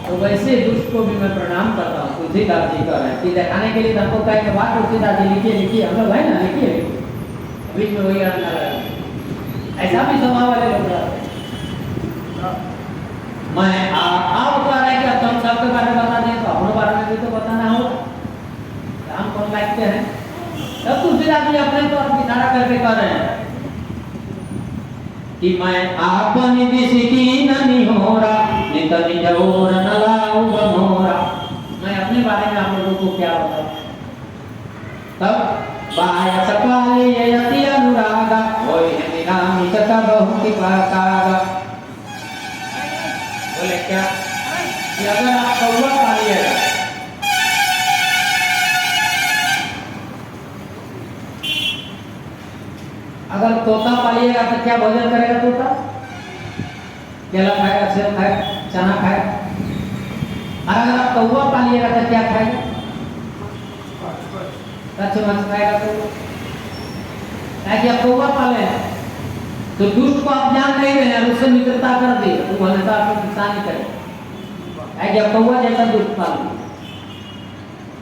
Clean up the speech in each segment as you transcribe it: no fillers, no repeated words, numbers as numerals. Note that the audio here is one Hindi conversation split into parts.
तो वैसे दुष्ट को भी मैं प्रणाम करता हूँ। तुलसीदास जी कह रहे हैं कि दिखाने के लिए हमको कह के बात तुलसीदास जी लिखिए हम लोग है ना लिखिए बीच में वही गाना लगा। ऐसा भी स्वभाव वाले लोग रहते हैं। मैं आप कह रहे हैं कि तुम सबके बारे में बता दें तो अपने बारे में भी तो बताना होगा। हम कौन लायक हैं? तब तुलसीदास जी अपने तो इशारा करके कह रहे हैं कि मैं आपन दिसकी ननी होरा नित निज और न लाऊ बनोरा। मैं अपने बारे में आप लोगों को क्या बताऊं? तब बाया सपाली यति अनुरागा होय है निरामी सका बहु की पाकागा। बोले क्या कि अगर आप कौवा पालिएगा अगर तोता पालिएगा तो क्या भोजन करेगा तोता? केला खाएगा, सेब खाएगा, चना खाएगा। और अगर आप कौवा पालिएगा तो क्या खाएगा? कच्चे मांस खाएगा। तो क्या आप कौवा पाले तो दुष्ट को आप जान नहीं रहे हैं, उससे मित्रता कर दी तो हमेशा आपको नुकसान ही करेगा। क्या कौवा जैसा दुष्ट पाल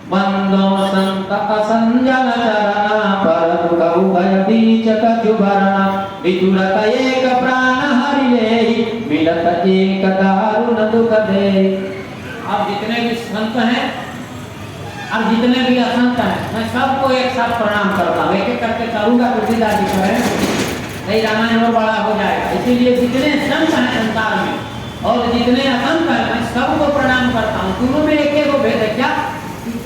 बंदो संतक संजल चरणा पर दुख भय बीच कचुभरणा विदुरत एक प्राण हरि लेहि मिलत एक दारुण दुख दे। अब जितने भी संत हैं और जितने भी असंत हैं मैं सबको एक साथ प्रणाम करता हूँ। एक एक करके करूँगा तुलसीदास जी करें नहीं रामायण और बड़ा हो जाएगा। इसीलिए जितने संत हैं संसार में और जितने असंत हैं मैं सबको प्रणाम करता हूँ। दोनों में एक एक भेद है क्या?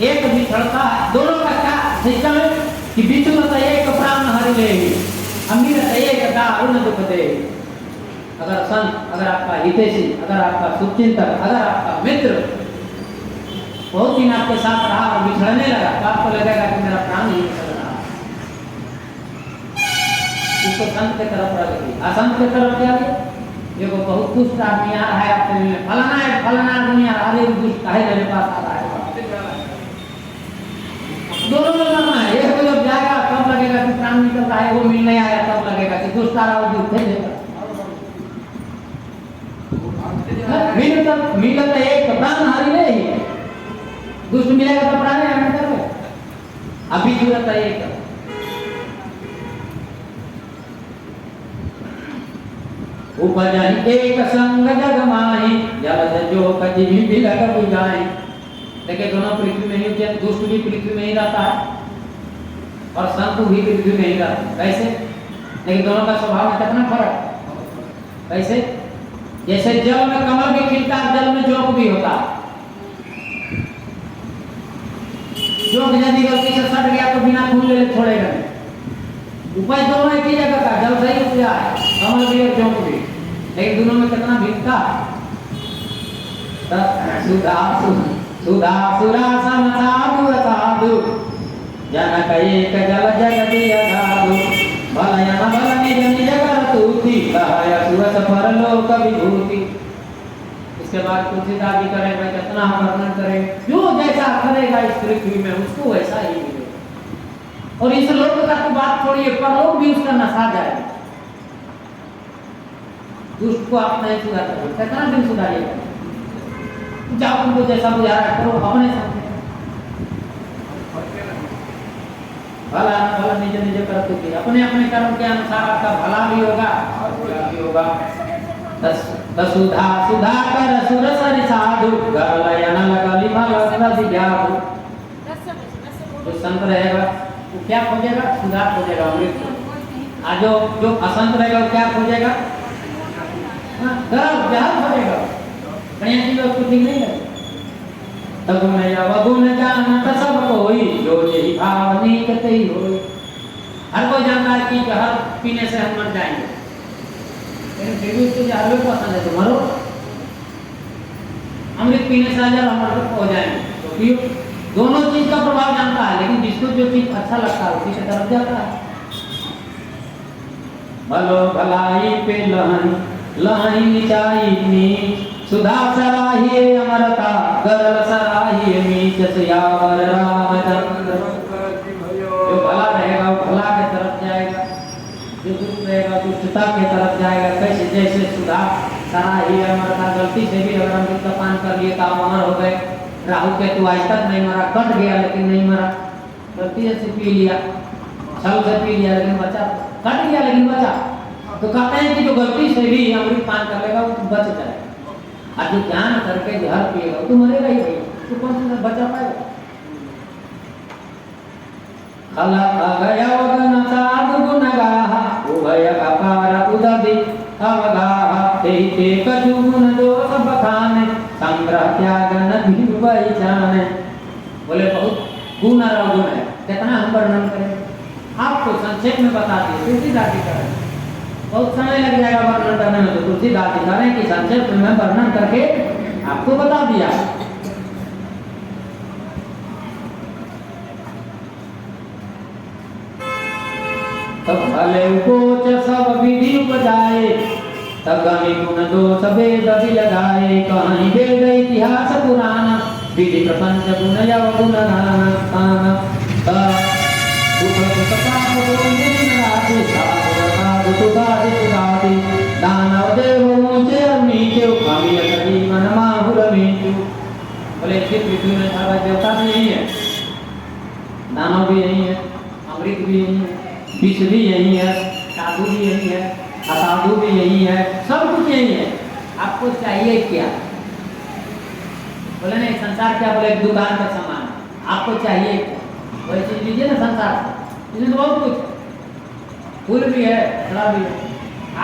एक बिछड़ता है दोनों का क्या सिस्टम है कि बीच में एक प्राण हरि लेहि अमीर एक दारुण दुख दे। अगर संत, अगर आपका हितैषी, अगर आपका शुभचिंतक, अगर आपका मित्र बहुत दिन आपके साथ रहा और बिछड़ने लगा तो आपको लगेगा कि मेरा प्राण ही निकल रहा है। उसको संत की तरफ रखिए। असंत की तरफ क्या है? देखो बहुत दुष्ट आदमी आ रहा है आपके लिए फलाना आदमी आ रहा है दुष्ट काहे मेरे पास आ रहा है। दोनों में करना है। एक को जब जाएगा तब लगेगा कि प्राण निकल रहा है, वो मिलने आया तब लगेगा कि दुष्ट आ रहा है उठे देगा। मिलत एक प्राण हरि लेहि दुष्ट मिलेगा तो प्राण है करोगे। अभी जरूरत है एक उपजहि एक संग जग माहि जलद जो कति भी बिलग बुझाई। देखिए दोनों पृथ्वी में ही, दुष्ट भी पृथ्वी में ही रहता है और संत भी पृथ्वी में ही रहता है। कैसे? लेकिन दोनों का स्वभाव में कितना फर्क। कैसे? जैसे जल में कमल भी खिलता है, जल में जोक भी होता है। जोक यदि गलती से सट गया तो बिना खून ले छोड़ेगा नहीं। उपाय दोनों एक ही जगह का, जल सही उपया है, कमल भी और जोक भी, लेकिन दोनों में कितना भिन्नता है। सुधा सुरा सम साधु साधु जनक एक जल जगति अगाधु भलयन भल निज निज कर तूति कहय सुरस परलोक विभूति। इसके बाद तुलसीदास जी करें मैं कितना हम वर्णन करें। जो जैसा करेगा इस पृथ्वी में उसको वैसा ही मिलेगा। और इस लोक का तो बात छोड़िए, परलोक भी उसका नशा जाएगा। दुष्ट को आप नहीं सुधार सकते, कितना दिन सुधारिएगा? जाओ तुमको जैसा बुझा रहा करो अपने साथ। भला भला निज निज कर तुझे अपने अपने कर्म के अनुसार आपका भला भी होगा और बुरा भी होगा। सुधा सुधा कर सुर सरि साधु गलयन लगली भल दिजाधु। जो संत रहेगा वो क्या खोजेगा? सुधा खोजेगा, अमृत। आज जो असंत रहेगा वो क्या खोजेगा? गर्व जहर खोजेगा। कहीं चीज उसको ठीक नहीं लगे। तब मैं अवगुण जानत सब कोई जो यही भाव नीक तई होई। हर कोई जानता है कि जहर पीने से हम मर जाएंगे, लेकिन फिर भी उसको जहर भी पसंद है तो मरो। अमृत पीने से अजर अमर हो जाएंगे तो पियो। दोनों चीज का प्रभाव जानता है, लेकिन जिसको जो चीज अच्छा लगता है उसी की तरफ जाता है। भलो भलाई पे लहई नीचाई नीच सुधा सराहिए अमरता गरल सराहिए मीच सियावर रामचंद्र। जो भला रहेगा वो भला के तरफ जाएगा, जो दुष्ट रहेगा, दुष्टता की तरफ जाएगा। कैसे जैसे सुधार सारा ही मरता, गलती से भी अगर हम दूध का पान कर लिए तो आप अमर हो गए। राहु केतु आज तक नहीं मरा, कट गया लेकिन नहीं मरा, गलती से पी लिया, छल से पी लिया लेकिन बचा, कट गया लेकिन बचा। तो कहते हैं कि जो गलती से भी अमृत पान कर लेगा वो बच जाएगा, और जो ज्ञान करके जहर पिएगा वो तो मरेगा ही भैया, तो कौन सा बचा पाएगा। खलक गया वगन साधु गुण गाहा, उभय अपार उदधि अवगाहा, ते कछु गुण दोष बखाने, संग्रह त्याग नदि डूबई जाने। बोले बहुत गुण और अवगुण है, कितना हम वर्णन करें, आपको संक्षेप में बता दिए, तुलसीदास जी करें, बहुत समय लग जाएगा वर्णन करने में, तो तुलसीदास जी करें कि संक्षेप में मैं वर्णन करके आपको बता दिया। तब भले उपोच सब विधि उपजाए, तब गणि गुण दोष भेद भी लगाए, कहीं वेद इतिहास पुराण, विधि प्रपंच गुण यव गुण गान। दुख सुख पाप बोले नाराजी, साधु सुधारि सुधारि, दानव देव ऊंचे और नीचे, अमित जीवन माहुर मीचु। बोले इस पृथ्वी में सारा देवता भी यही है, दानव भी यही है, अमृत भी यही है, विष भी यही है, साधु भी यही है, असाधु भी यही है, सब कुछ यही है। आपको चाहिए क्या? बोले नहीं संसार क्या, बोले एक दुकान का सामान, आपको चाहिए क्या? वही चीज लीजिए ना संसार, इसमें तो बहुत कुछ, फूल भी है, फल भी है,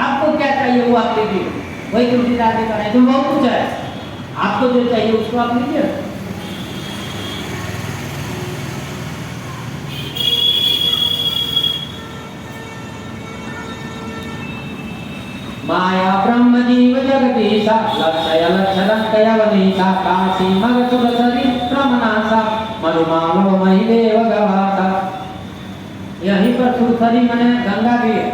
आपको क्या चाहिए वो आप लीजिए। वही तुलसीदास जी करें, इसमें बहुत कुछ है, आपको जो चाहिए उसको आप लीजिए। माया ब्रह्म जीव जगदीशा, लक्षय लक्षण कयवनीशा, काशी मग सुरसरी प्रमनासा, मरुमालो महिदेव गवासा। यहीं पर सुरसरी मने गंगा भी है,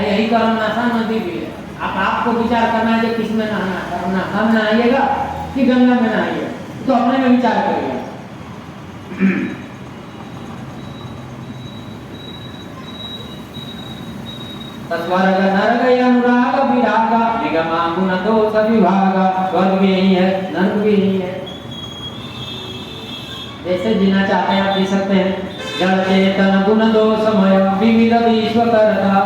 यही करमनासा नदी भी है। आपको विचार करना है कि किस में नहाना, करना हम नहाइएगा कि गंगा में नहाइएगा, तो अपने में विचार करिएगा। स्वर्ग नरक अनुराग विरागा, निगमा गुण दोष विभागा। स्वर्ग भी यही है, नरक भी यही है, जैसे जीना चाहते हैं आप जी सकते हैं। जड़ चेतन गुण दोषमय, विविध विश्व करता,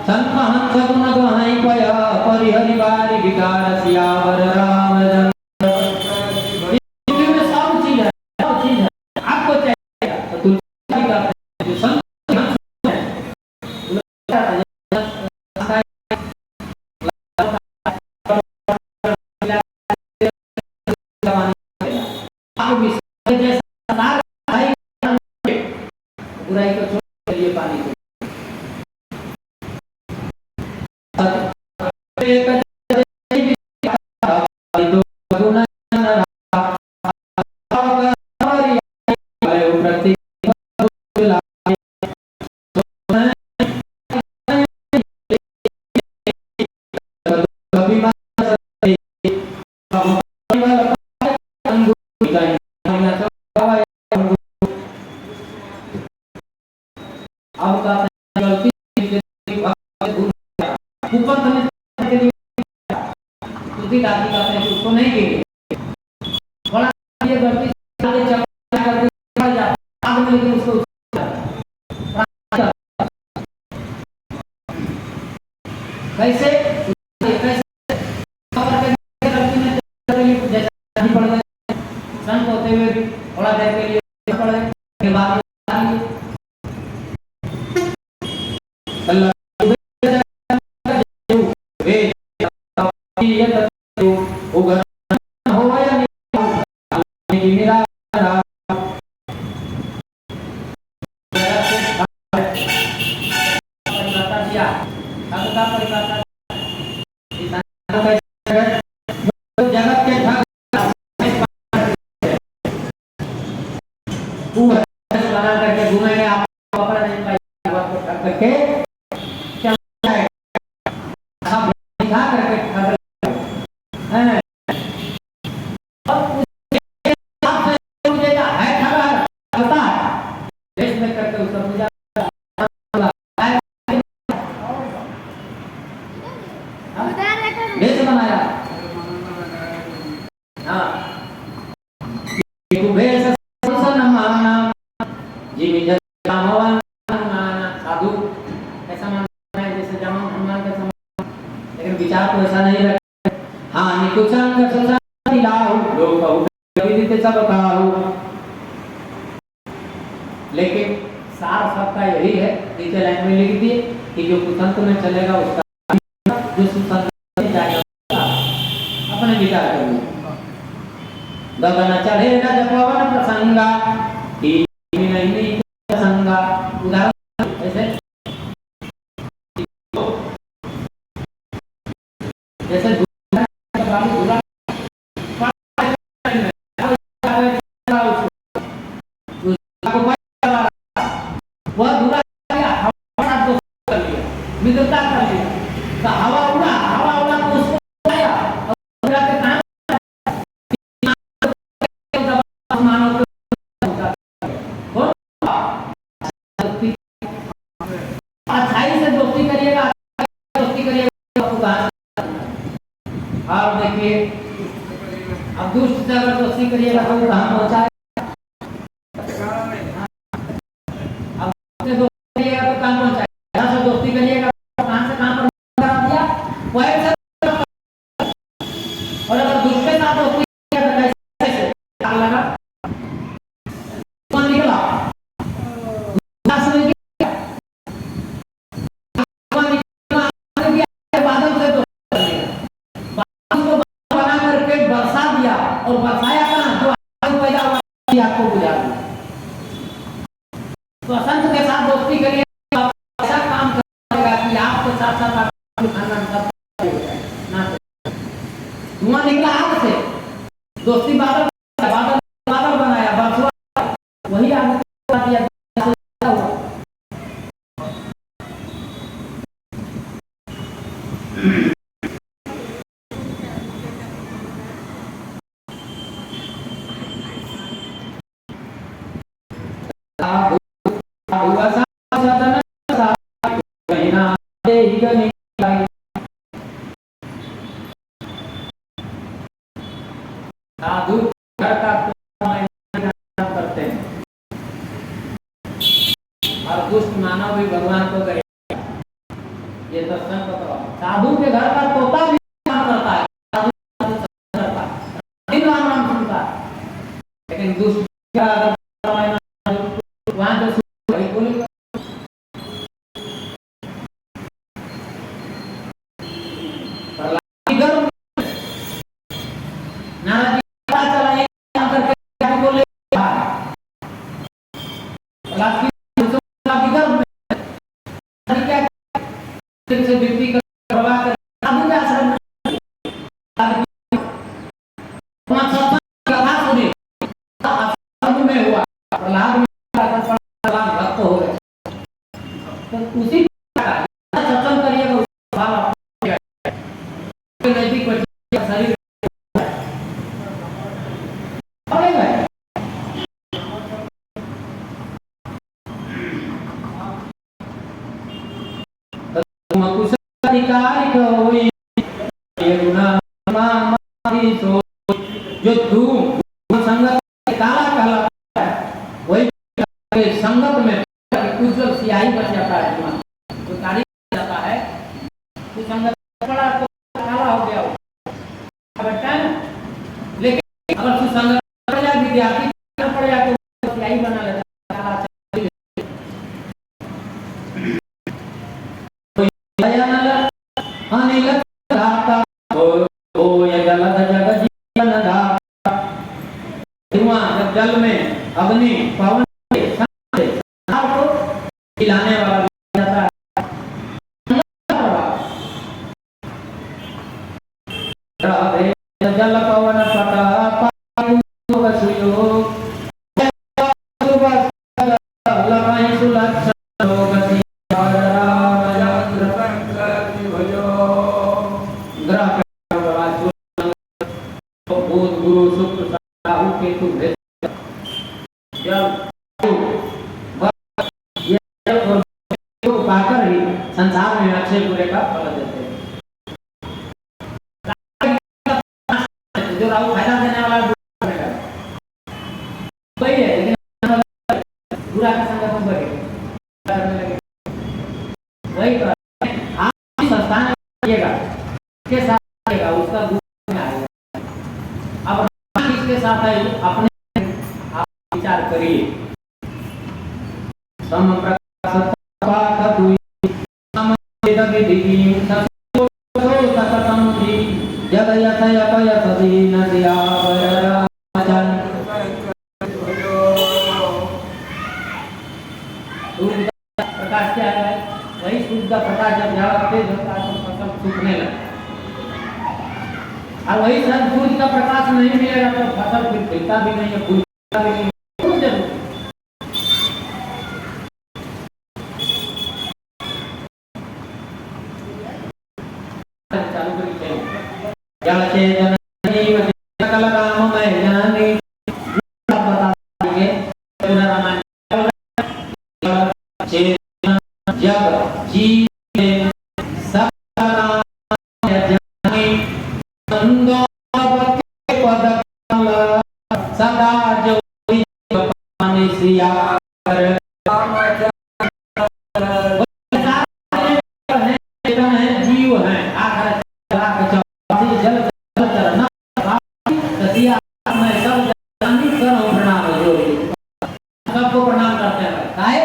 संत हंस गुण गहाई पय, परिहरि बारी विकार सियावर रामचंद्र। इसमें सब चीज है, सब चीज है, आपको चाहिए तो तुलसी का जो संत बुराई को छोड़ लिए पानी को। उसको नहीं गिरे थोड़ा ये गलती आगे चल करके बढ़ जाता आगे लेकिन उसको कैसे कैसे गलती में जैसे नहीं पड़ गए संत होते हुए भी थोड़ा देर के लिए पड़ गए के बाद अल्लाह भेष बनाया। हाँ भेष माना जिमी जामवान माना साधु ऐसा मानना है जैसे जामा हनुमान का समान, लेकिन विचार तो ऐसा नहीं रखते। हाँ निकुचंग सुसंग लाहु लोग कहु विदित सब काहु, लेकिन सार सबका यही है, नीचे लाइन में लिख दिए कि जो कुसंत में चलेगा उसका, जो सुसंत में जाएगा अपने विचार करिए। गगन चढ़े न जपवन प्रसंगा कि नहीं प्रसंगा, उदाहरण ऐसे जैसे वह दूरा मित्रता कर लिया तो हवा उड़ा तो उसको आया और के काम मानव अच्छाई से दोस्ती करिएगा, और देखिए अब दुष्ट से अगर दोस्ती करिएगा तो कहाँ पहुँचाए, दोस्ती करिएगा कहां से कहां पर करा दिया और अगर दूसरे साथ दोस्ती किया तो कैसे क्या लगा कौन निकला बादल से बना करके बरसा दिया और बरसाया कहां जो पैदा हुआ आपको बुझा दिया। तो असंत के साथ दोस्ती करिए, धुआं निकला आग से, दोस्ती बादल बादल बादल बनाया बरसुआ, वही आग दिया साधु घर का करते हैं और दुष्ट मानव भी भगवान को करेगा, ये दर्शन बताओ। साधु के घर का तोता भी काम करता है, साधु करता है, दिन राम राम सुनता है, लेकिन दुष्ट का वहां जो बोलेगा व्यक्ति का प्रवाह कर साधु का आश्रम में हुआ प्रहलाद भक्त हो गए, तो उसी सत्संग करिएगा नजदीक शरीर अधिकारी होई ये गुना मामारी सो जो धूम संगत काला कहलाता है, वही संगत में उज्जवल सियाही बन जाता है, जो कारी जाता है तो संगत बड़ा तो काला हो गया बेटा है ना, लेकिन अगर सुसंगत पड़ जाए विद्यार्थी पड़ जाए तो सियाही बना लेता है काला अनिल धाता ओ ये जलद जग जीवन धाता, धुआं जब जल में अग्नि पवन को खिलाने वाला जाता है, जल पवन पता पाकर ही संसार में अक्षय पूरे का फल देते हैं। जो राहु फायदा देने वाला है वही है, लेकिन बुरा का संगत में बढ़े वही तो आप संस्थान आइएगा के साथ आएगा उसका गुण में आएगा। अब इसके साथ है अपने आप विचार करिए। सम प्रकाश पाठ दुई सम वेद विधि सतो सततम धी जद यथ यप यथ दीन दियावर राजन। प्रकाश क्या है? वही सूर्य का प्रकाश जब ज्यादा तेज होता है तो फसल सूखने लगता है, और वही सूर्य का प्रकाश नहीं मिलेगा तो फसल फिर खिलता भी नहीं है, फूलता भी नहीं है। चालू करिए जल चेतन जीव सकल काम में जानी बता देंगे रामायण चेतन जब जीव सदा जो सिया जीव है आखिर जल चरना मैं सब प्रणाम सबको प्रणाम करते हैं। काहे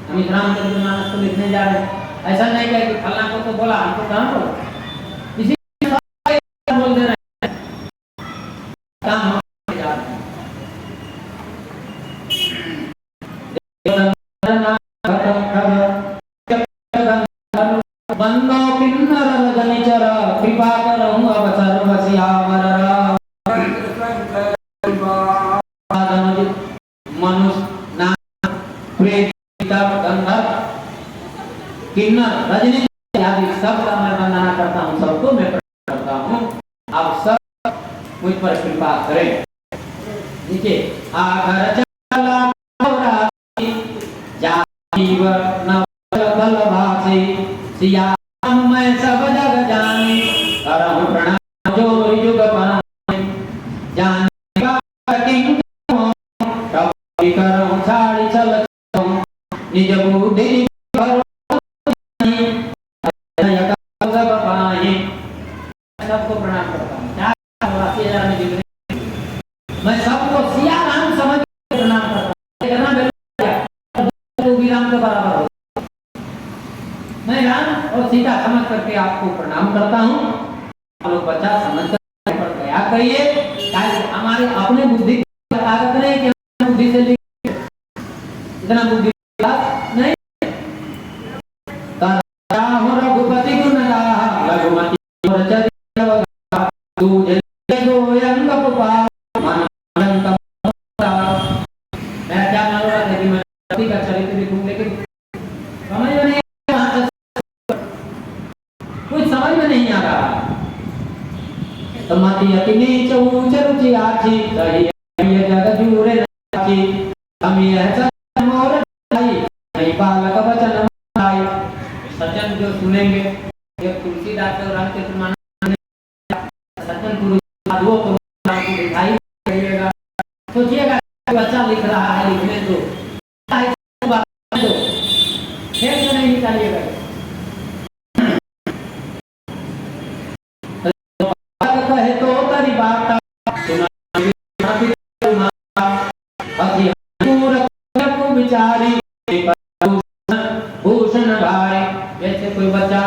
हम रामचरितमानस को लिखने जा रहे हैं, ऐसा नहीं है कि फलना को तो बोला हमको कहां बोला, इसी बोल दे रहे हैं काम जा रहे हैं। बंदो किन्नर रजनिचर कृपा करहु अब सर्वसियावर मनुष्य नाग प्रेत गंधर्व किन्नर रजनी आदि सबका मैं वंदना करता हूँ, सबको मैं प्रणाम करता हूँ। आप सब मुझ पर कृपा करें। नीचे आगर चला जीव नवल भाषे सिया मैं सब जग जाने करहु प्रणाम जोर युग पाने जान किंग करहु छाड़ी चल निज बुद्धि सबको प्रणाम करता हूँ। मैं सबको सिया राम समझ प्रणाम करता हूँ, राम के बराबर हो। मैं राम और सीता समझ करके आपको प्रणाम करता हूँ। आप लोग बच्चा समझ कर गया करिए, हमारे अपने बुद्धि की ताकत नहीं कि बुद्धि से इतना बुद्धि नहीं। रघुपति गुण गाहा रघुमति तुझे गोयंग पुकार मैं क्या मान रहा था कि मैं पति का चरित्र लिखूं, लेकिन समझ में नहीं कुछ समझ में नहीं आ रहा। मति अति नीच ऊंच रुचि आछी सही ये जग जूरे नाची हम यह सच मोर नहीं बालक वचन आई। सज्जन जो सुनेंगे ये तुलसीदास और रामचरितमानस सज्जन पुरुष वो तो आपको दिखाई देगा। सोचिएगा बच्चा लिख रहा है, लिखने दो खेल तो नहीं निकालिएगा। कहे तो तेरी बात विचारी भूषण भाई। जैसे कोई बच्चा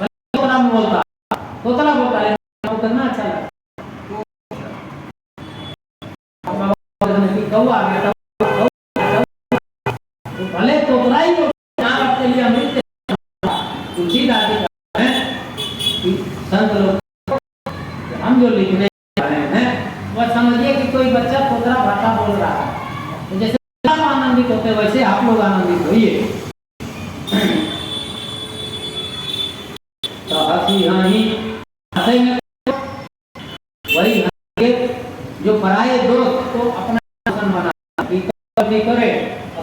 तोतला बोलता है कितना अच्छा लगता कौआ आ गया तो भले तोतला ही आपके लिए अमृत तुलसीदास है। संत लोग हम जो लिखने वाले हैं वह समझिए कि कोई बच्चा तोतला भाषा बोल रहा है, तो जैसे आप आनंदित होते वैसे आप लोग आनंदित होइए। तो हंसी वही जो पराये दोस्त को अपना बना करे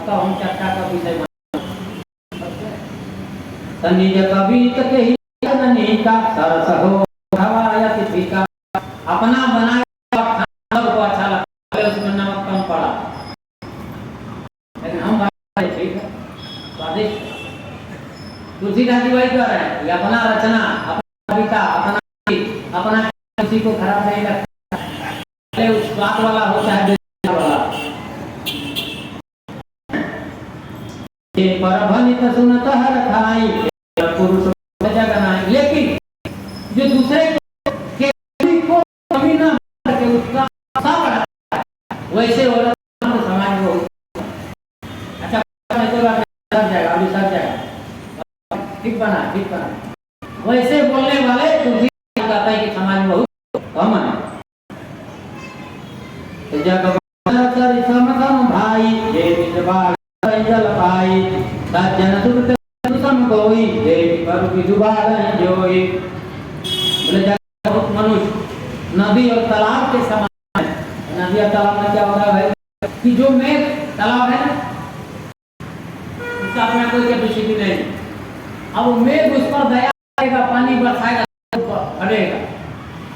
तो हम चर्चा का विषय निज कवि का सरस हो अपना बनाया खाना को अच्छा लगता है, उसमें नमक कम पड़ा, लेकिन हम बनाए ठीक है, स्वादिष्ट। तुलसीदास जी वही कर रहे हैं कि अपना रचना, अपना कविता, अपना किसी को खराब नहीं लगता, भले उस स्वाद वाला हो चाहे बेकार वाला। ये परभनित सुनत हर खाई, पुरुष जगनाई। लेकिन जो दूसरे के को कभी ना करके उसका बढ़ा, वैसे हो रहा समाज में अच्छा कोई बात नहीं, सब जाएगा, अभी सब जाएगा, ठीक बना, ठीक बना। वैसे बोलने वाले तुलसी कहता है कि समाज में बहुत कम है। जग समसम भाई, जल पाई, सज्जन सुरत सम कोई, पर विजुबाल जोई। बोले बहुत मनुष्य नदी और तालाब के समान है। नदी और तालाब में क्या होता है भाई कि जो मेघ तालाब है उसका अपना कोई कैपेसिटी नहीं, अब मेघ उस पर दया करेगा, पानी बरसाएगा, भरेगा,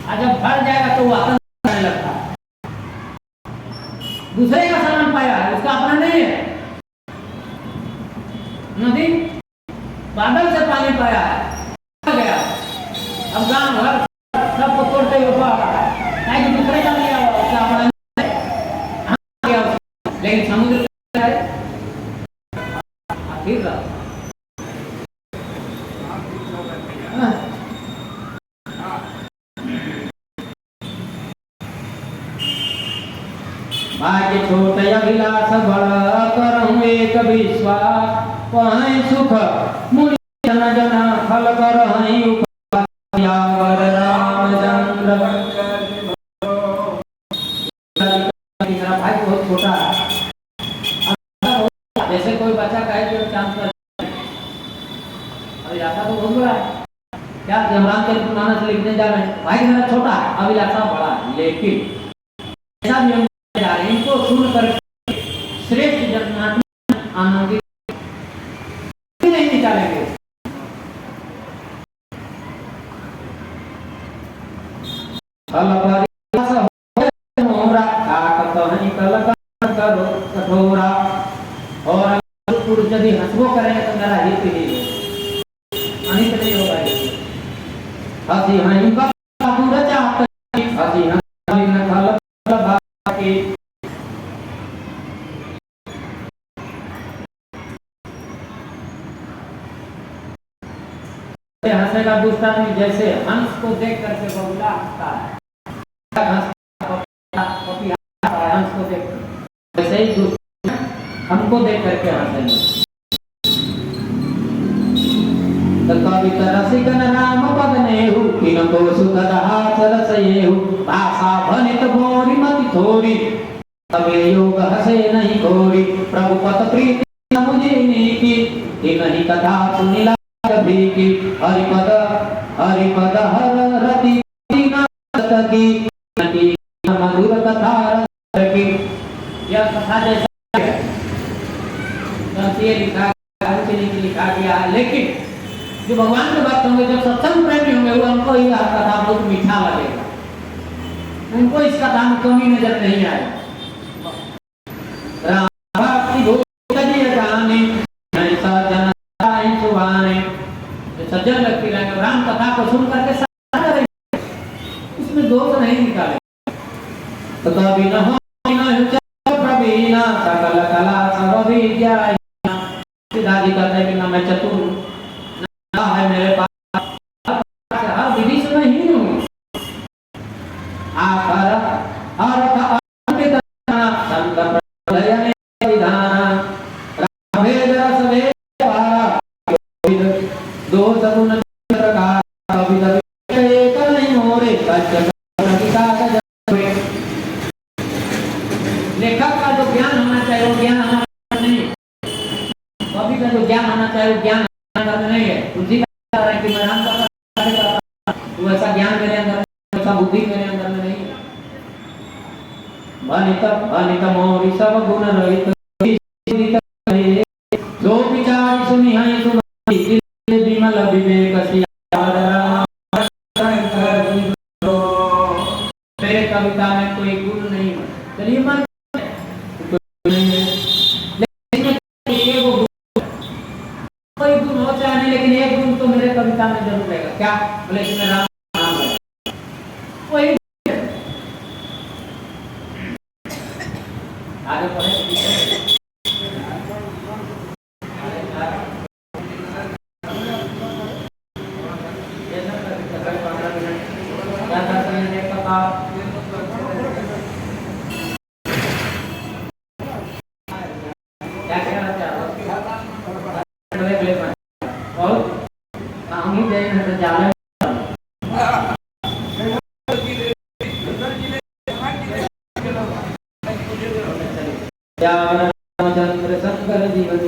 और जब भर जाएगा तो वो आतंक करने लगता है। दूसरे का सामान पाया है, उसका अपना नहीं है। नदी बादल से पानी पाया है, गया, अब गांव घर सबको तोड़ते हुए कि दूसरे का लिया हुआ, उसका अपना नहीं है। लेकिन समुद्र ठीक है, भाग्य छोटे अभिलाष बड़ करहूँ एक विश्वास, पहै सुख मुनि जन जन फल करहै उपयावर रामचंद्र। मेरा भाई बहुत छोटा है, जैसे कोई बच्चा कहे कि चांस पर अभिलाषा तो बहुत बड़ा है, क्या रामचरितमानस लिखने जा रहे हैं, भाई मेरा छोटा है, अभिलाषा बड़ा है, लेकिन ऐसा भी इनको सुनकर श्रेष्ठ जन्मात्मा आनंदित नहीं निकालेंगे। और पुरुष यदि हंसबो करेंगे तो मेरा हित ही अनित नहीं होगा। हंसी हंसी हंसेगा दूसरा में, जैसे हंस को देख करके बगुला हंसता है, हंस को देख, वैसे ही दूसरा हमको देख करके हंसेंगे। कविता रसिकन राम पद नेहु, किनको सुख रहास रसयेहु, भाषा भनित बोरी मति थोरी, तबे योग हसे नहीं कोरी, प्रभु पद प्रीति न मुझे नीति, नहीं कथा सुनिला कभी की, हरिपद हर रति न सकी, मधुर कथा की। यह कथा जैसा है लिखा गया है, लेकिन जो भगवान के भक्त होंगे, जब सत्संग प्रेमी होंगे, वो उनको यह कथा बहुत मीठा लगेगा, उनको इस कथा में कमी नजर नहीं आएगी। सज्जन व्यक्ति रहेंगे, राम कथा को सुन करके उसमें दोष नहीं निकाले। तो कभी न हो प्रवीण सकल कला सब विद्या, सीधाजी कहते हैं कि ना मैं चतुर ना है मेरे पास, हर विधि से मैं ही हूँ। आकर अर्थ अंकित संत प्रलय विधान, रामेद रस वेद दो सगुण प्रकार, कविता एक नहीं मोरे सत्य लेखक का जो ज्ञान होना चाहिए वो ज्ञान हमारा नहीं, कवि का जो ज्ञान होना चाहिए वो ज्ञान हमारे नहीं है। तुलसी का है कि मैं राम का तो ऐसा ज्ञान मेरे अंदर, ऐसा बुद्धि मेरे अंदर में नहीं है। भनित मोरी सब गुण रहित, जो विचार सुनी है सुनी, विमल विवेक कविता में कोई गुण नहीं है। चलिए मान कोई गुण हो चाहे नहीं, लेकिन एक गुण तो मेरे कविता में जरूर रहेगा। क्या? बोले कि मैं राम नाम है, वही आगे पढ़े। रामचंद्र शंकर जीवन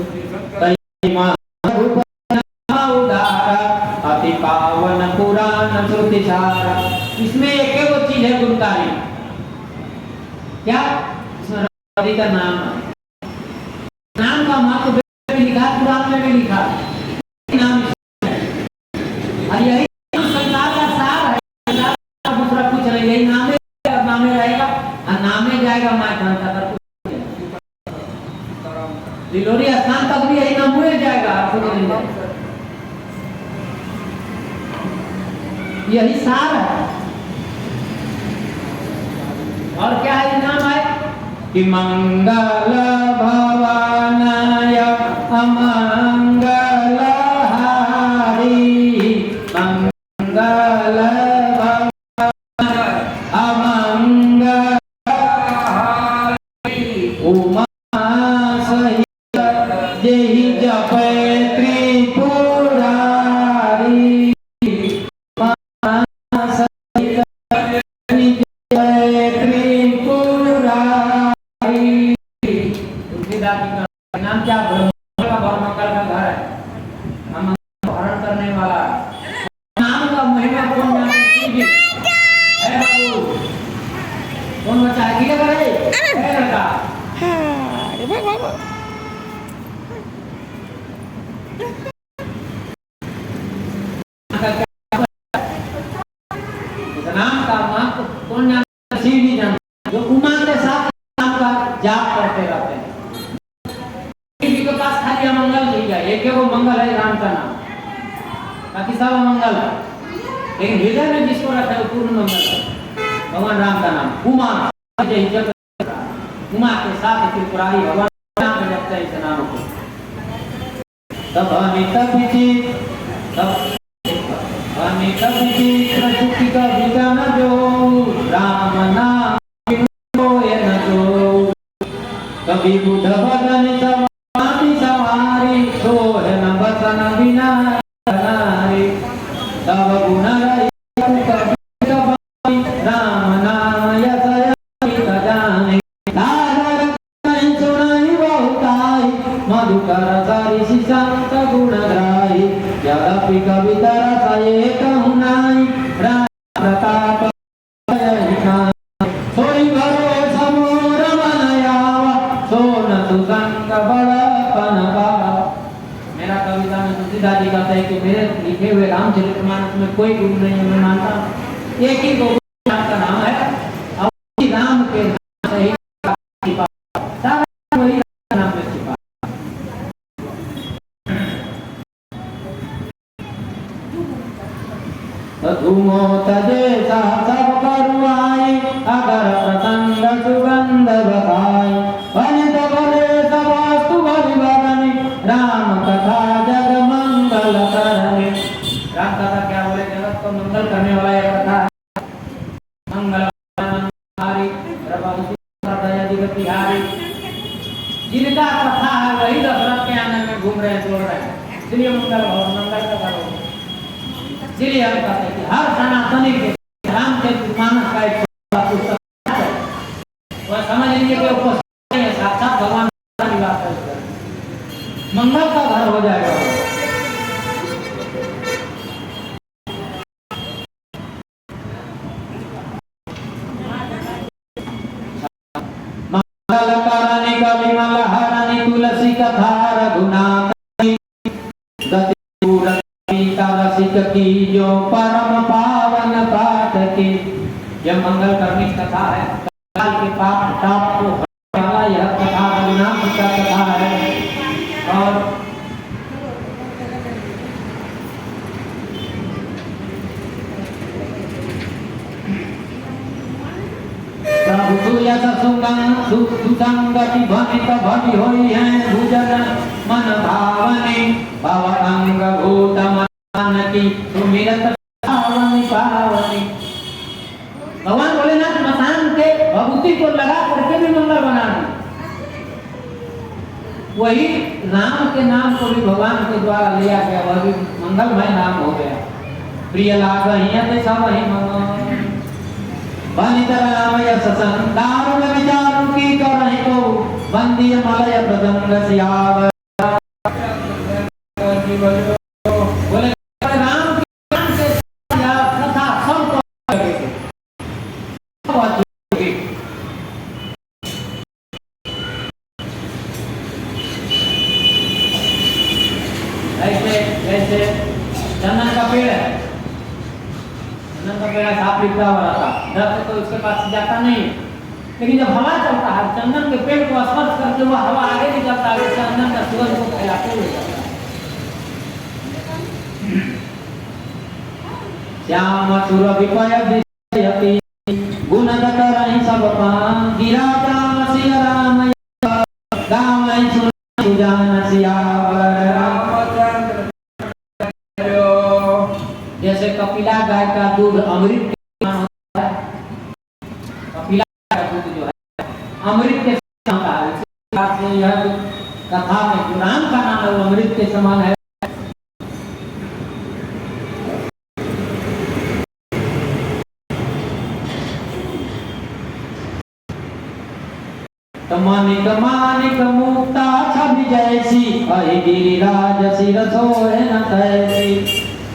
अति पावन पुराण श्रुति सारा। इसमें एक वो चीज है गुणकारी। क्या? इसमें राम का नाम है। नाम का महत्व भी लिखा, पुराण में भी लिखा। नाम और यही संसार का सार है। दूसरा कुछ नहीं, यही नामे रहेगा और नामे जाएगा। माँ का दिलोरी स्थान तक भी यही नाम हुए जाएगा। यही सार है। और क्या है नाम है कि मंगल भवानाय अमंगल हारी, मंगल भवानाय अमंगल हारी, उमा सहित जेहि जपै त्रिपुरारी, नाम क्या? मंगल का घर है, हम हरण करने वाला। नाम का महिमा कौन जाने? है बाबू, कौन बच्चा है? किधर है लड़का? नाम का महत्व कौन जानता? शिव जी जानते, जो उमा के साथ नाम का जाप करते रहते हैं। शिव जी के पास खाली अमंगल नहीं है, एक वो मंगल है राम का नाम, बाकी सब अमंगल है। लेकिन हृदय में जिसको रखा है पूर्ण मंगल है, भगवान राम का नाम। उमा उमा के साथ त्रिपुरारी भगवान नाम जपते हैं इस नाम को। तब अमित विचित प्रसुति का विधान जो राम नाम न जो, कभी बुध बदन समाधि सवारी, सोह न बसन बिना नारी, तब गुण रही राम नाम यश जाने, सुनाई बहुताई मधुकर सारी शिशांत गुणग्राही, यद्यपि कविता रसाये कहुनाई, राम प्रताप सोई भरोसा मोर मन आवा, सोन सुसंग बड़पन बावा। मेरा कविता में तुलसीदास जी कहते हैं कि मेरे लिखे हुए रामचरितमानस में कोई गुण नहीं है। मैं मानता हूँ एक ही गो का नाम है, और राम के नाम से ही छिपा, सारा वही नाम में छिपा। धूमो तजे सब करुआई, अगर प्रसंग सुगंध बसाई, वनित भले सब वस्तु भली बदनी, राम कथा जग मंगल करनी। राम कथा क्या बोले? जगत को मंगल करने वाला एक कथा है। मंगल बिहारी जिनका कथा है वही दशरथ के आंगन में घूम रहे हैं, छोड़ रहे हैं। इसलिए मंगल भवन मंगल का करो। इसलिए हम कहते हैं कि हर सनातनी के रामचरितमानस का एक पुस्तक है, वह समझ लीजिए कि उपस्थित है, साक्षात भगवान निवास है। मंगल का घर हो जाएगा। मंगल करनी कविमल हरणी, तुलसी कथा रघुनाथ रसिक की जो परम पावन पाठ की, यह मंगल करनी कथा है, काल के पाप ताप को हटाने वाला यह कथा रघुनाथ का कथा है। और सुसंगति भनित भनि होई है भुजन मन भावनी भव अंग भूत मन की सुमिरत पावनी पावनी। भगवान भोलेनाथ मसान के भभूति को लगा करके भी मंगल बना दी। वही राम के नाम को भी भगवान के द्वारा लिया गया, वह भी मंगलमय नाम हो गया। प्रिय लागहि सब ही बनित राम यश दारुण विचारों की करहि को बंदी मलय प्रदंग सियावर। बोले राम के नाम से कथा सबको ऐसे ऐसे चंदन का पेड़ है, चंदन का पेड़ साफ लिखता हुआ रहता, दरख्त तो उसके पास जाता नहीं, लेकिन जब हवा चलता है चंदन के पेड़ को स्पर्श करके वह हवा आगे भी जाता है, चंदन का सुगंध को फैलाते हुए जाता है। श्याम सुर विपय विषयति गुणगत रहि सब पान गिरा राम सिया राम गावै सुजान सियावर। जैसे कपिला गाय का दूध अमृत के समान होता है, कपिला गाय का दूध जो है अमृत के समान होता है, इसलिए यह कथा में जो राम का नाम है वो अमृत के समान है। मानिक मानिक मुक्ता छवि जैसी अहि गिरिराज सिर सोए न तैसी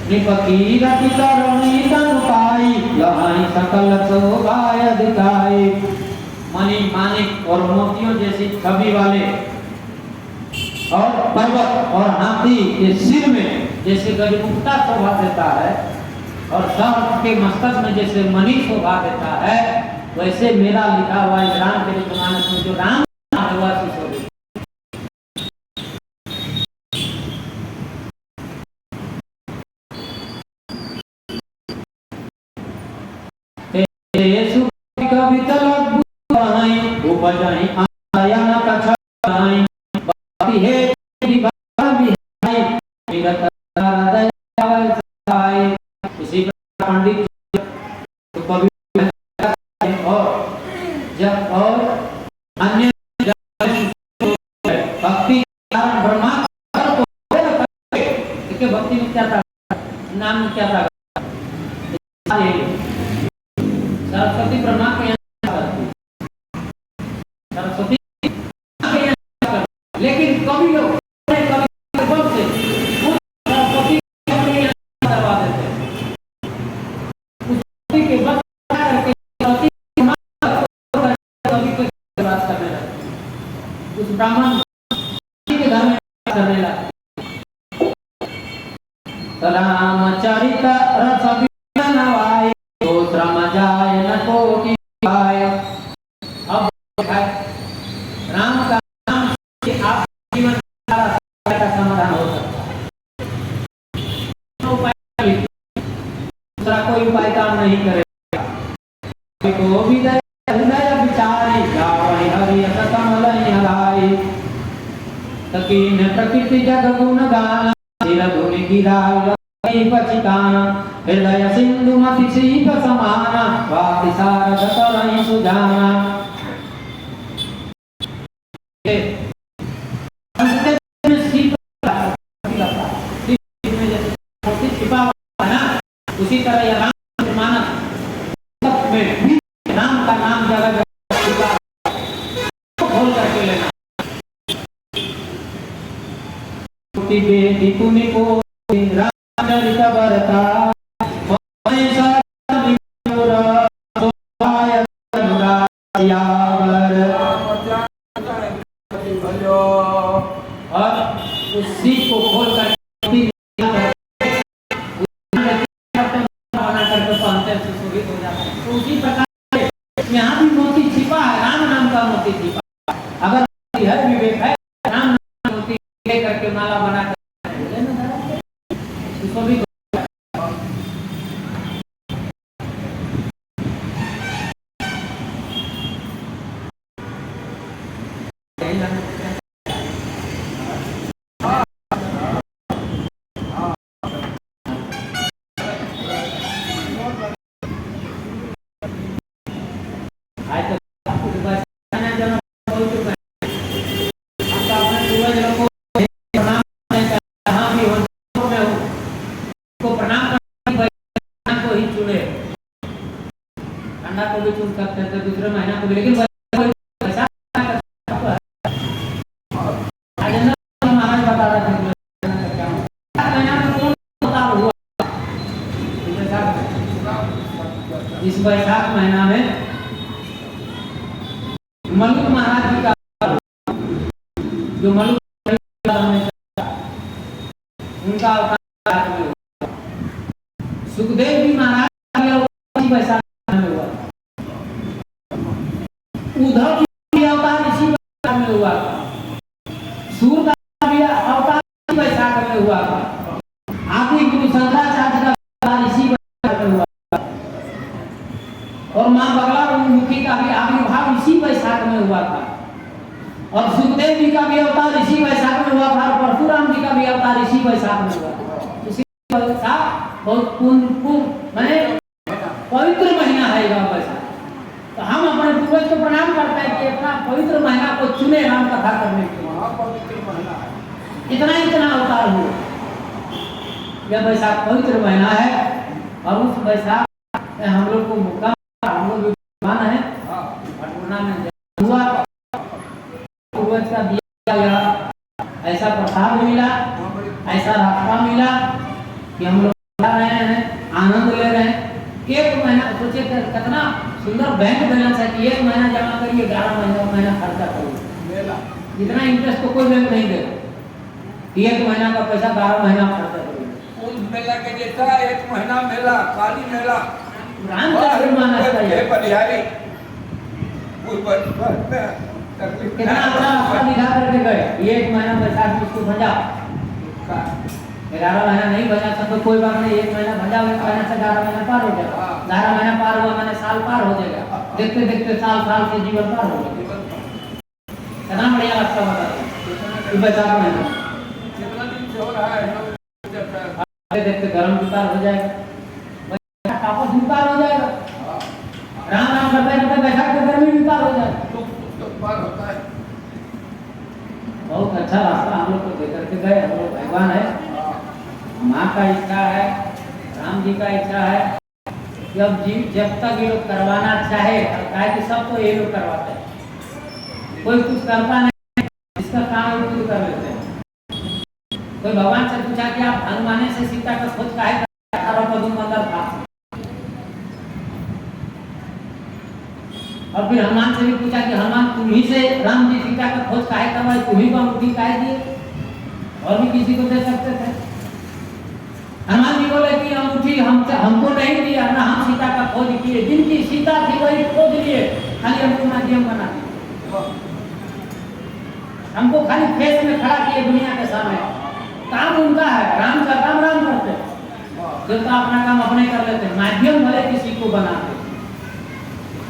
निपकी रति करणी तनु पाई लहाई सकल शोभाय दिखाई। मणि मानिक और मोतियों जैसी छवि वाले और पर्वत और हाथी के सिर में जैसे गजमुक्ता शोभा देता है और सर्प के मस्तक में जैसे मणि शोभा देता है, वैसे मेरा लिखा हुआ इस राम के जमाने में जो राम हुआ सुशोभित। कवितल उपजहि आयन कछाई बाती है इसी पंडित और जब और अन्य भक्ति ब्रह्मा भक्ति में क्या था, नाम में क्या था, सरस्वती ब्रह्मा के सरस्वती लेकिन कवि लोग सरस्वती करवा देते के बाद उस ब्राह्मण के घर में करने लगा। रामचरित रस नवाय तो श्रम जाय न कोटि पाय। अब राम का नाम से आप जीवन का समाधान हो सकता है, दूसरा कोई उपाय काम नहीं करेगा। को विदय हृदय विचारी गावहि हरि अस कमल हराई तकीन प्रकृति जग गुण गान सिर धुनि गिरा पचिताना हृदय सिंधु मति सीप समाना वाति सारद तरहि सुजाना। उसी तरह यह राम मानस में राम का नाम जगह खोल करके लेना। बेटी पुनि को रामचरित बरता और उसी को खोल कर बना करके सुशोभित हो जाते हैं। तो उसी प्रकार यहाँ भी मोती छिपा है, राम नाम का मोती छिपा है। अगर है विवेक है, राम नाम का मोती ले करके माला बना कर सुशोभित को भी चुन सकते थे, दूसरे महीना को भी, लेकिन महाराज बता रहे थे इस वैशाख महीना में मलुक महाराज जी का, जो मलुक उनका अवतार में हुआ। सुखदेव जी महाराज वैशाख में हुआ। उद्धव जी अवतार इसी वैशाख में हुआ। सूर्य का भी अवतार इसी वैशाख में हुआ। आदि गुरु शंकराचार्य का अवतार इसी वैशाख में हुआ। और मां बगला मुखी का भी आविर्भाव इसी वैशाख में हुआ था। और सुखदेव जी का भी अवतार इसी वैशाख में हुआ था। और परशुराम जी का भी अवतार इसी वैशाख में हुआ था। इसी वैशाख बहुत माने पवित्र महीना है यह वैशाख। तो हम अपने पूर्वज को प्रणाम करते हैं कि इतना पवित्र महीना को चुने राम कथा करने के लिए। पवित्र महीना है, इतना अवतार हुआ। यह वैशाख पवित्र महीना है। और उस वैशाख में हम लोग को मौका, हम लोग विद्वान है पटना में हुआ, पूर्वज का दिया गया ऐसा प्रसाद मिला, ऐसा रास्ता मिला कि हम लोग जा रहे हैं, आनंद ले रहे हैं। एक महीना सोचे कितना सुंदर बैंक बैलेंस है कि एक महीना जमा करिए, 11 महीना खर्चा करिए। इतना इंटरेस्ट तो कोई बैंक नहीं देगा। एक महीना का पैसा 12 महीना खर्चा करिए। उस मेला के जैसा एक महीना मेला, काली मेला राम चातुर्मास का है। परिहारी कितना अच्छा रास्ता दिखा करके गए। एक महीना पैसा उसको भजा, 11 महीना नहीं भजा तो कोई बात नहीं, एक महीना भजा, एक महीना से 11 महीना पार हो जाएगा। 11 महीना पार हुआ मैंने साल पार हो जाएगा। देखते देखते साल से जीवन पार हो जाएगा। कितना बढ़िया रास्ता बता वैशाख महीना कितना दिन से हो रहा है। देखते गर्म भी पार हो जाएगा, तापस भी पार हो जाएगा। राम राम करते करते वैशाख में गर्मी भी पार हो जाएगा। पार होता है। बहुत अच्छा रास्ता हम लोग को दे करके गए। हम लोग भगवान है, माँ का इच्छा है, राम जी का इच्छा है। जब तक ये लोग करवाना चाहे, कि सब तो ये लोग करवाते हैं, कोई कुछ करता नहीं, इसका काम वो खुद कर लेते हैं। कोई भगवान से पूछा कि आप हनुमान से सीता का खोज काहे करते? 18 कदम अंदर था। और फिर हनुमान से भी पूछा कि हनुमान तुम ही से राम जी सीता का खोज काहे करवाए, तुम ही को अंगूठी काहे दिए? और भी किसी को दे सकते थे। हनुमान जी बोले कि अंगूठी हमको नहीं दिया ना, हम सीता का खोज किए, जिनकी सीता थी वही खोज लिए, खाली हमको माध्यम बना दिया, हमको खाली फेस में खड़ा किए दुनिया के सामने। काम उनका है, राम का काम राम करते, देवता अपना काम अपने कर लेते, माध्यम भले किसी को बनाते,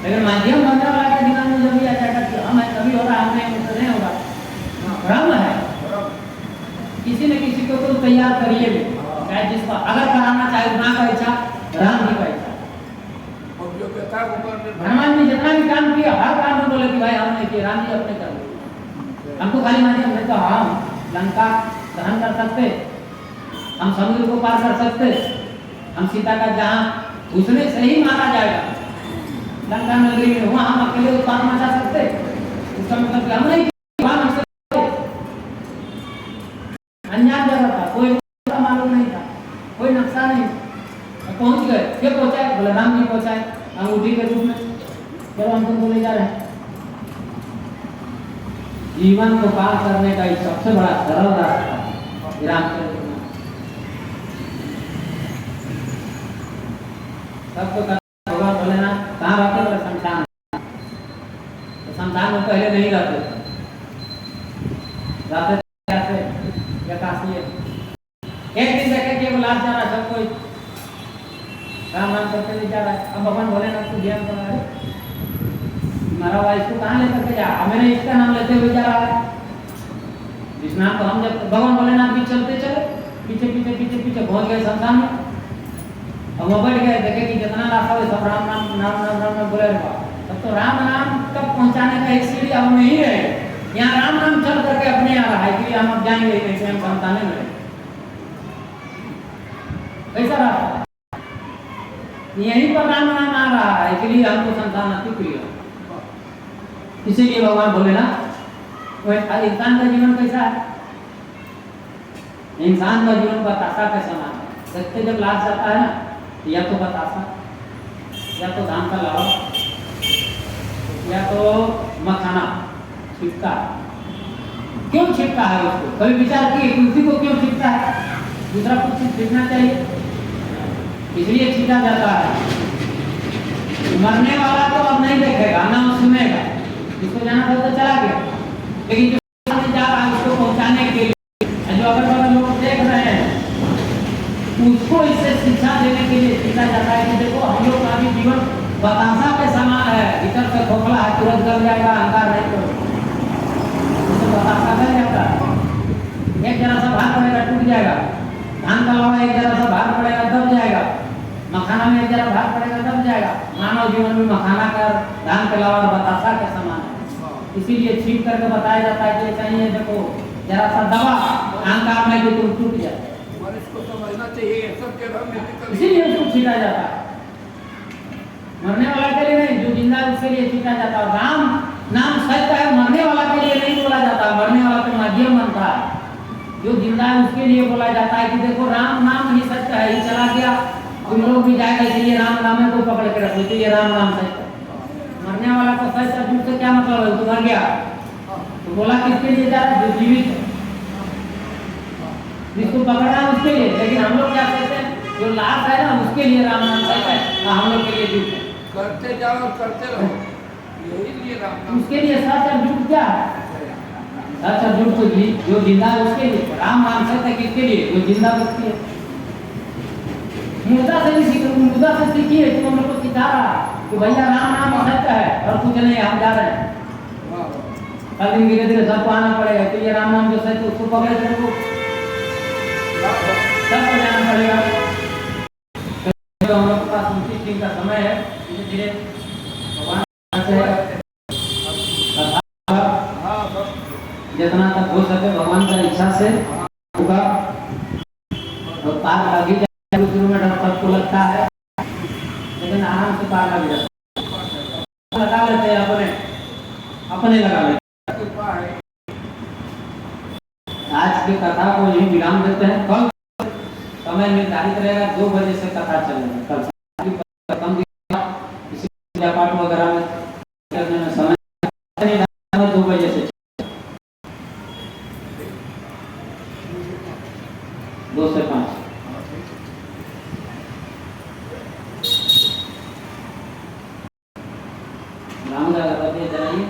लेकिन माध्यम बनने वाला के दिमाग में जब भी आ जाएगा कि हम है तभी हो रहा, हम नहीं होगा। भ्रम है, किसी न किसी को तो तैयार करिए भी, चाहे जिसको अगर कराना चाहे ना का इच्छा, राम जी का इच्छा। हनुमान जी जितना भी काम किया, हर काम में बोले कि भाई हमने किया, राम जी अपने कर लिया। हमको खाली माध्यम है, तो हम लंका दहन कर सकते, हम समुद्र को पार कर सकते, हम सीता का जहाँ घुसने से ही मारा जाएगा लंका नगरी में, वहाँ हम अकेले उत्पाद मचा सकते। इसका मतलब हम नहीं, अनजान जगह था, कोई मालूम नहीं था, कोई नक्शा नहीं, पहुंच गए। ये पहुंचाए, बोले राम जी पहुंचाए अंगूठी के रूप में, चलो हम तुमको ले जा रहे हैं। जीवन को पार करने का एक सबसे बड़ा सरल रास्ता रामचंद्र सबको संतान में पहले नहीं रहते थे, जाते थे कैसे या काशी है। एक दिन देखे कि वो लाश जा रहा सब कोई राम नाम करते हुए जा रहा है। अब भगवान भोलेनाथ को ध्यान कर रहा है, मरा हुआ इसको कहाँ लेकर के जा, मैंने इसका नाम लेते हुए जा रहा है। जिस नाम को हम जब भगवान भोलेनाथ भी चलते चले पीछे पीछे पीछे पीछे पहुंच गए शमशान में। अब वो बैठ गए, देखे कि जितना लाश हो सब राम नाम नाम नाम नाम नाम बोले रहा। तब तो राम नाम तक पहुंचाने का एक सीढ़ी अब नहीं है, यहाँ राम नाम चल करके अपने आ रहा है कि हम अब जाएंगे कैसे हम संताने में कैसा रहा, यहीं पर राम नाम आ रहा है इसलिए हमको संतान अति प्रिय। इसीलिए भगवान बोले ना इंसान का जीवन कैसा है, इंसान का जीवन बतासा के समान है। देखते जब लाश जाता है ना, या तो बतासा, या तो धान का लावा, या तो मखाना छिपका। क्यों छिपका है उसको, कभी विचार किए तुलसी को क्यों छिपका है, दूसरा कुछ चीज छिपना चाहिए, इसलिए छिपा जाता है। मरने वाला तो अब नहीं देखेगा ना सुनेगा, जिसको जाना था तो चला गया, लेकिन जो जा रहा है उसको पहुंचाने के लिए, जो अगल बगल लोग देख रहे हैं उसको इससे शिक्षा देने के लिए सीखा जाता है कि देखो हम लोग का भी जीवन बतासा के समान है, भीतर से खोखला है, तुरंत गल जाएगा, अहंकार नहीं करो, उससे बतासा गल जाता है। एक जरा सा भार पड़ेगा टूट जाएगा, धान का लावा एक जरा सा भार पड़ेगा दब जाएगा, मखाना में एक जरा भार पड़ेगा दब जाएगा। मानव जीवन में मखाना का धान के लावा बतासा के समान है, इसीलिए छीप करके बताया जाता है कि चाहिए देखो जरा सा दबा अहंकार में कि तुम टूट जाए, इसको समझना चाहिए सबके घर में, इसीलिए उसको छीटा जाता है। मरने वाला के लिए नहीं, जो जिंदा है उसके लिए छीटा जाता है। राम नाम सत्य है, मरने वाला के लिए नहीं बोला जाता, मरने वाला तो माध्यम बनता है, जो जिंदा है उसके लिए बोला जाता है कि देखो राम नाम ही सत्य है, ये चला गया तुम लोग भी जाएगा, इसलिए राम नाम को पकड़ के रखो, तो ये राम नाम सत्य है। मरने वाला को सत्य झूठ से क्या मतलब है, तो मर गया तो बोला किसके लिए जा रहा है, जो जीवित है जिसको पकड़ा है उसके लिए। लेकिन हम लोग क्या कहते हैं, जो लाश है ना उसके लिए राम नाम सत्य है, हम लोग के लिए झूठ है। करते जाओ और करते रहो, यही लिए राम नाम। उसके लिए सच और झूठ क्या है, सच और झूठ तो जो जिंदा है उसके लिए, राम नाम सत्य है किसके लिए, जो जिंदा व्यक्ति है। मुर्दा से भी सीखो, मुर्दा से सीखिए, तुम हम लोग को सिखा रहा कि भैया राम नाम सत्य है और कुछ नहीं, हम जा रहे हैं। कल दिन धीरे धीरे सबको आना पड़ेगा, तो ये राम नाम जो सत्य उसको पकड़े सबको सबको जाना पड़ेगा। तो हम लोग के पास 29 दिन का समय है, धीरे धीरे भगवान जितना तक हो सके भगवान का इच्छा से होगा। और पार लगी जाए शुरू में डर सबको लगता है, लेकिन आराम से पार लग जाता है, लगा लेते हैं अपने अपने लगा लेते हैं। आज की कथा को यही विराम देते हैं, कल समय निर्धारित रहेगा 2 बजे से कथा चलेगी। कल कम किसी पूजा पाठ वगैरह में करने में समय 2 बजे से 2 से 5। राम दादा बताइए जराइए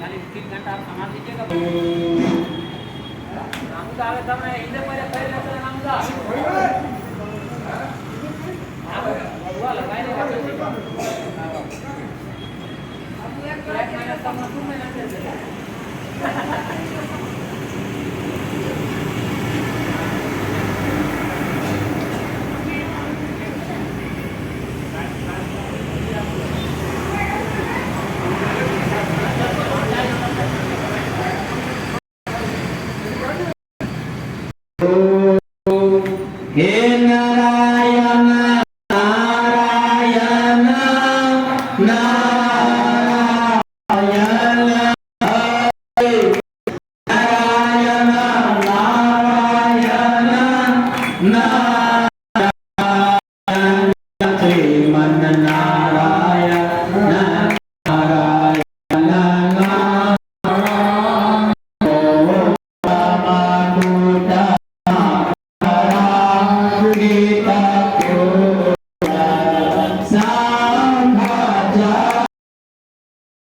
खाली 3 घंटा आप संभाल लीजिएगा। रामू आवे तब मैं इधर पहले पहले लगता रामू आप हुआ लगाए नहीं ब्लैक माइनस का मशरूम में ना चलते हे नारायण नारायण नारायण